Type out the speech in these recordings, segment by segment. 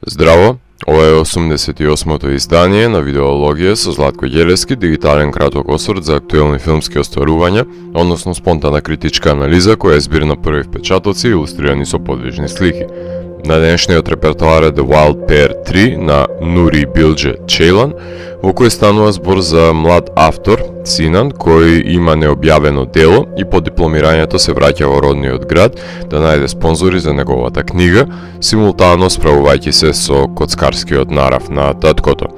Здраво, ова е 88-то издание на Видеологија со Златко Ѓелески, дигитален краток осврт за актуелни филмски остварувања, односно спонтана критичка анализа која е збир на први впечатоци илустрирани со подвижни слики. На денешниот репертоар е The Wild Pear 3 на Нури Билџе Чејлан, во кој станува збор за млад автор, Синан, кој има необјавено дело и по дипломирањето се враќа во родниот град да најде спонзори за неговата книга, симултано справувајќи се со коцкарскиот нарав на таткото.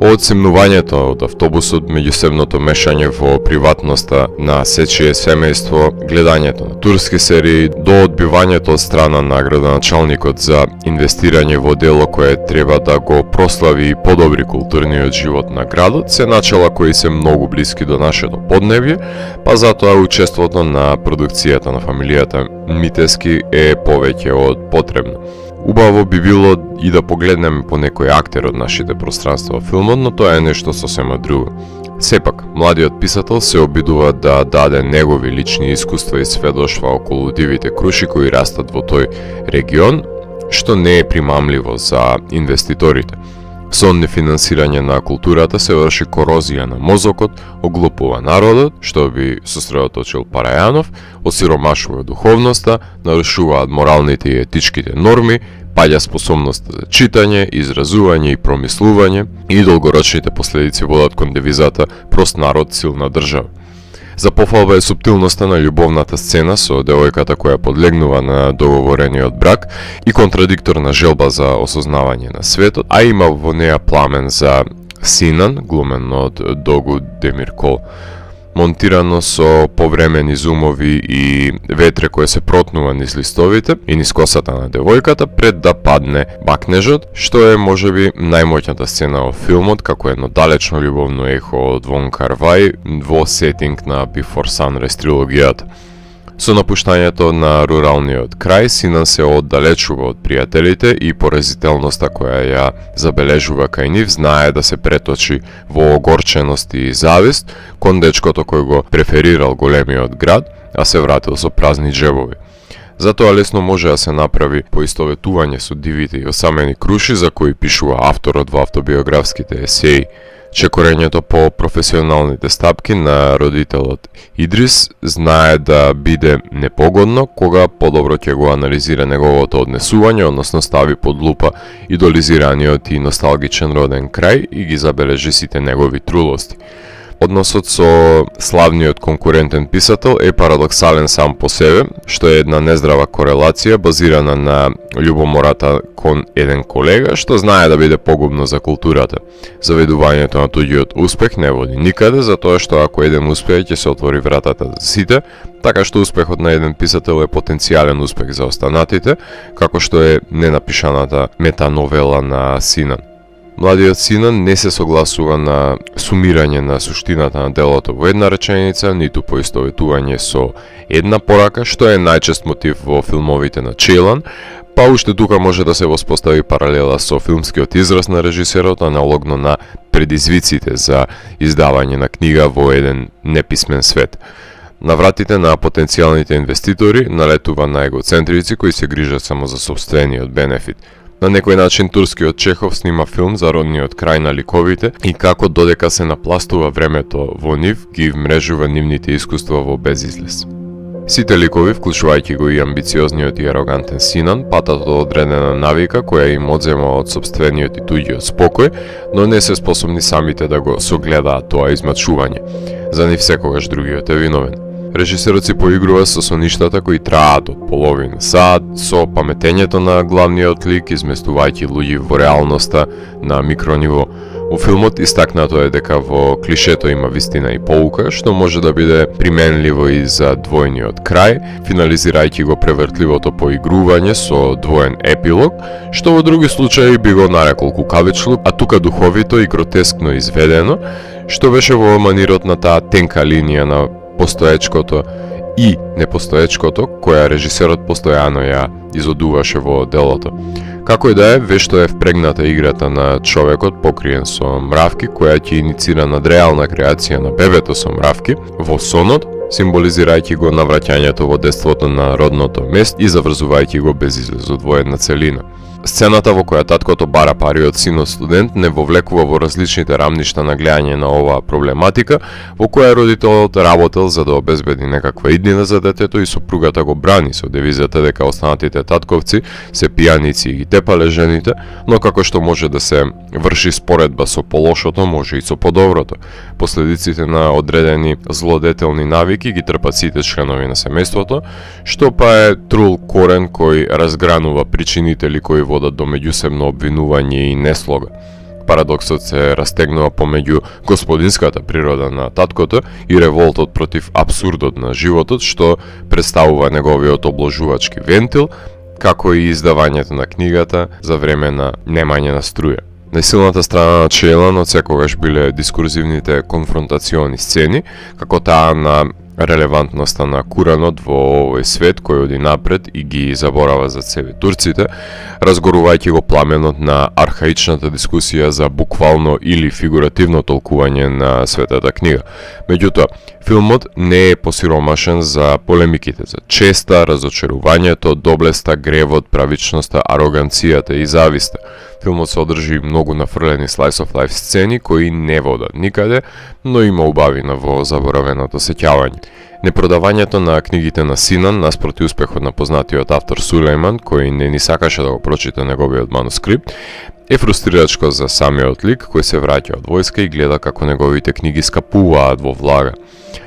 Од семнувањето од автобусот, меѓусебното мешање во приватноста на сечие семејство, гледањето на турски серии, до одбивањето од страна на градоначалникот за инвестирање во дело кое треба да го прослави и подобри културниот живот на градот, се начела кои се многу блиски до нашето поднебје, па затоа учеството на продукцијата на фамилијата Митески е повеќе од потребно. Убаво би било и да погледнеме по некој актер од нашите пространства во филмот, но тоа е нешто сосема друго. Сепак, младиот писател се обидува да даде негови лични искуства и сведоштва околу дивите круши кои растат во тој регион, што не е примамливо за инвеститорите. Со нефинансирање на културата се врши корозија на мозокот, оглупува народот, што би сосредоточил Парајанов, осиромашува духовноста, нарушуваат моралните и етичките норми, паѓа способноста за читање, изразување и промислување и долгорочните последици водат кон девизата прост народ, силна држава. За пофалба е суптилноста на љубовната сцена со девојката која подлегнува на договорениот брак и контрадикторна желба за осознавање на светот, а има во неа пламен за Синан, глумен од Догу Демиркол, монтирано со повремени зумови и ветре кој се протнува низ листовите и низ косата на девојката пред да падне бакнежот, што е можеби најмоќната сцена во филмот, како едно далечно љубовно ехо од Вон Кар-вај во сетинг на Before Sunrise трилогијата. Со напуштањето на руралниот крај, Синан се оддалечува од пријателите и поразителноста која ја забележува кај нив знае да се преточи во огорченост и завист кон дечкото кој го преферирал големиот град, а се вратил со празни џебови. Затоа лесно може да се направи поистоветување со дивите и осамени круши за кои пишува авторот во автобиографските есеи. Чекорењето по професионалните стапки на родителот Идрис знае да биде непогодно кога подобро ќе го анализира неговото однесување, односно стави под лупа идолизираниот и носталгичен роден крај и ги забележи сите негови трулости. Односот со славниот конкурентен писател е парадоксален сам по себе, што е една нездрава корелација базирана на љубомората кон еден колега, што знае да биде погубно за културата. Заведувањето на туѓиот успех не води никаде, затоа што ако еден успее ќе се отвори вратата за сите, така што успехот на еден писател е потенцијален успех за останатите, како што е ненапишаната метановела на Синан. Младиот Синан не се согласува на сумирање на суштината на делото во една реченица, ниту поистоветување со една порака, што е најчест мотив во филмовите на Чејлан, па уште тука може да се воспостави паралела со филмскиот израз на режисерот, аналогно на предизвиците за издавање на книга во еден неписмен свет. На вратите на потенцијалните инвеститори налетува на егоцентрици кои се грижат само за сопствениот бенефит. На некој начин турскиот Чехов снима филм за родниот крај на ликовите и како додека се напластува времето во нив, ги вмрежува нивните искуства во безизлез. Сите ликови, вклучувајќи го и амбициозниот и арогантен Синан, патат од одредена навика која им одзема од сопствениот и туѓиот спокој, но не се способни самите да го согледаат тоа измачување. За нив секогаш другиот е виновен. Режисерот си поигрува со соништата кои траат од половина сат, со паметењето на главниот лик, изместувајќи луѓе во реалноста на микрониво. Во филмот истакнато е дека во клишето има вистина и поука, што може да биде применливо и за двојниот крај, финализирајќи го превртливото поигрување со двоен епилог, што во други случаи би го нарекол кукавичлук, а тука духовито и гротескно изведено, што беше во манирот на таа тенка линија на постоечкото и непостоечкото, која режисерот постојано ја изодуваше во делото. Како и да е, вешто е впрегната играта на човекот покриен со мравки, која ќе иницира надреална креација на бебето со мравки во сонот, символизирајќи го навраќањето во детството на родното место и заврзувајќи го без излез од во една целина. Сцената во која таткото бара пари од синот студент не вовлекува во различните рамништа на гледање на оваа проблематика, во која родителот работел за да обезбеди некаква иднина за детето и сопругата го брани со девизата дека останатите татковци се пијаници и ги тепале жените, но како што може да се врши споредба со полошото, може и со подоброто. Последиците на одредени злодетелни навики ги трпат сите членови на семејството, што па е трул корен кој разгранува причинители кои водат до меѓусебно обвинување и неслога. Парадоксот се растегнува помеѓу господинската природа на таткото и револтот против абсурдот на животот, што представува неговиот обложувачки вентил, како и издавањето на книгата за време на немање на струја. Најсилната страна на Чејлан од секогаш биле дискурзивните конфронтациони сцени, како таа на релевантноста на Куранот во овој свет кој оди напред и ги заборава за себе турците, разгорувајќи го пламенот на архаичната дискусија за буквално или фигуративно толкување на светата книга. Меѓутоа, филмот не е посиромашен за полемиките за честа, разочарувањето, доблеста, гревот, правичноста, ароганцијата и зависта. Филмот содржи многу нафрлени slice of life сцени кои не водат никаде, но има убавина во заборавеното сеќавање. Непродавањето на книгите на Синан наспроти успехот на познатиот автор Сулејман, кој не ни сакаше да го прочита неговиот манускрипт, е фрустрирачко за самиот лик кој се враќа од војска и гледа како неговите книги скапуваат во влага.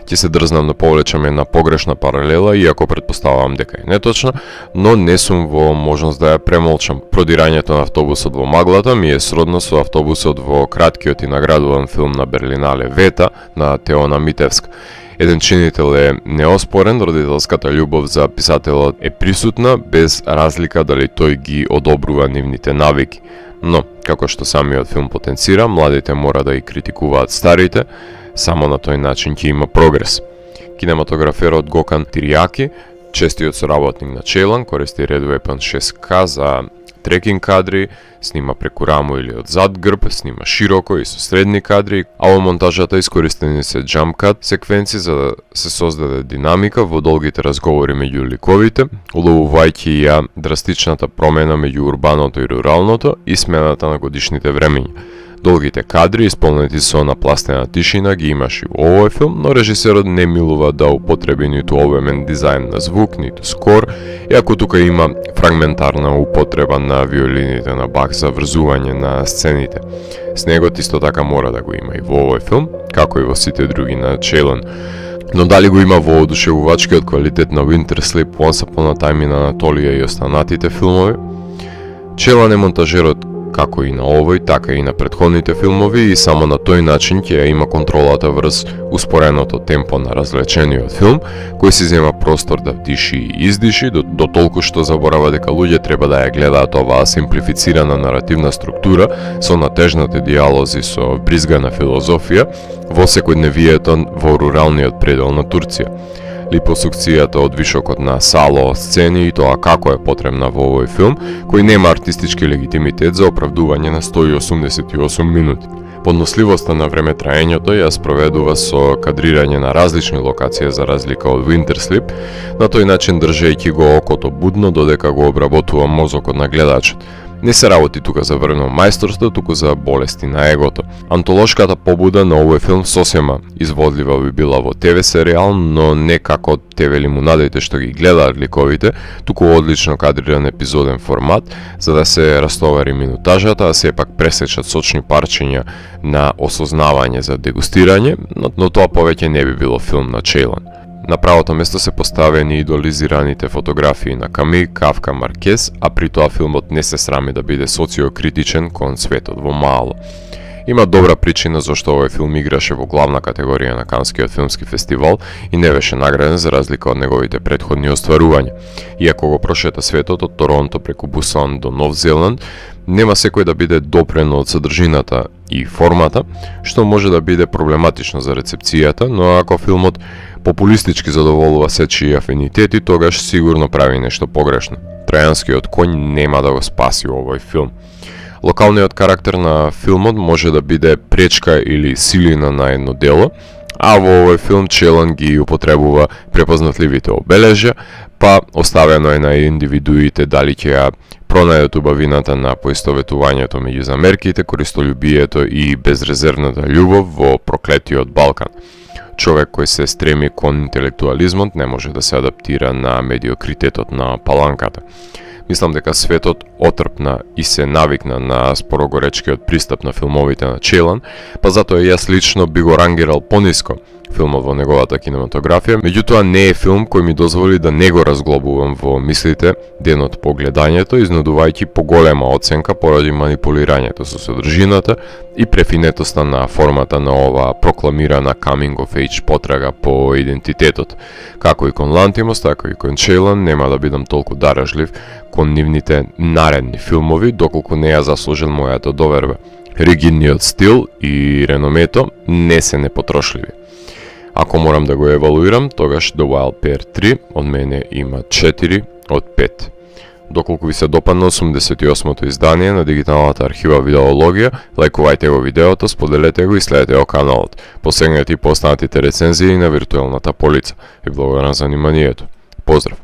Ќе се дрзнам да повлечам една погрешна паралела, иако предпоставувам дека е неточна, но не сум во можност да ја премолчам. Продирањето на автобусот во маглата ми е сродно со автобусот во краткиот и наградуван филм на Берлинале Вета на Теона Митевска. Еден чинител е неоспорен, родителската љубов за писателот е присутна, без разлика дали тој ги одобрува нивните навики. Но, како што самиот филм потенцира, младите мора да ги критикуваат старите, само на тој начин ќе има прогрес. Кинематограферот Гокан Тиријаки, честиот соработник на Чејлан, користи Red Weapon 6K за трекинг кадри, снима преку рамо или од зад грб, снима широко и со средни кадри, а во монтажата искористени се jump cut секвенци за да се создаде динамика во долгите разговори меѓу ликовите, уловувајќи ја драстичната промена меѓу урбаното и руралното и смената на годишните времења. Долгите кадри, исполнети со напластена тишина, ги имаш и во овој филм, но режисерот не милува да употреби ниту обемен дизајн на звук, ниту скор, иако тука има фрагментарна употреба на виолините на Бах за врзување на сцените. Снегот исто така мора да го има и во овој филм, како и во сите други на Чејлан. Но дали го има во одушевувачкиот квалитет на Winter Sleep, Once Upon a Time in Anatolia и останатите филмови? Чејлан е монтажерот како и на овој, така и на претходните филмови и само на тој начин ќе ја има контролата врз успореното темпо на развлечениот филм, кој си зема простор да вдиши и издиши, до толку што заборава дека луѓе треба да ја гледаат оваа симплифицирана наративна структура со натежнати диалози со бризгана филозофија во секојдневието во руралниот предел на Турција. Липосукцијата од вишокот на сало сцени и тоа како е потребна во овој филм, кој нема артистички легитимитет за оправдување на 188 минути. Подносливоста на време траењето ја спроведува со кадрирање на различни локации за разлика од Winter Sleep, на тој начин држејќи го окото будно додека го обработува мозокот на гледачот. Не се работи тука за врвно мајсторство, туку за болести на егото. Антолошката побуда на овој филм сосема изводлива би била во ТВ серијал, но не како ТВ лимунадите што ги гледаат ликовите, туку одлично кадриран епизоден формат, за да се растовари минутажата, а сепак пресечат сочни парчиња на осознавање за дегустирање, но тоа повеќе не би било филм на Чејлан. На правото место се поставени идолизираните фотографии на Ками, Кавка, Маркез, а при тоа филмот не се срами да биде социокритичен кон светот во мало. Има добра причина зашто овој филм играше во главна категорија на Канскиот филмски фестивал и не беше награден за разлика од неговите претходни остварувања. Иако го прошета светот од Торонто преку Бусан до Нов Зеланд, нема секој да биде допрен од содржината и формата, што може да биде проблематично за рецепцијата, но ако филмот популистички задоволува сечии афинитети, тогаш сигурно прави нешто погрешно. Тројанскиот коњ нема да го спаси овој филм. Локалниот карактер на филмот може да биде пречка или силина на едно дело, а во овој филм Чејлан ги употребува препознатливите обележја, па оставено е на индивидуите дали ќе ја пронајдет убавината на поистоветувањето меѓу замерките, користолюбието и безрезервната љубов во проклетиот Балкан. Човек кој се стреми кон интелектуализмот не може да се адаптира на медиокритетот на паланката. Мислам дека светот отрпна и се навикна на спорогоречкиот пристап на филмовите на Челан, па затоа јас лично би го рангирал пониско филмот во неговата кинематографија, меѓутоа не е филм кој ми дозволи да не го разглобувам во мислите денот по гледањето, изнудувајќи поголема оценка поради манипулирањето со содржината и префинетоста на формата на ова прокламирана coming of age потрага по идентитетот. Како и кон Лантимос, така и кон Челан, нема да бидам толку даражлив кон нивните наредни филмови, доколку не ја заслужил мојата доверба. Ригидниот стил и реномето не се непотрошливи. Ако морам да го евалуирам, тогаш The Wild Pair 3 од мене има 4 од 5. Доколку ви се допадна 88-то издание на дигиталната архива Видеологија, лајкувајте го видеото, споделете го и следете го каналот. Посегнете и по останатите рецензии на виртуелната полица. И благодарам за вниманието. Поздрав!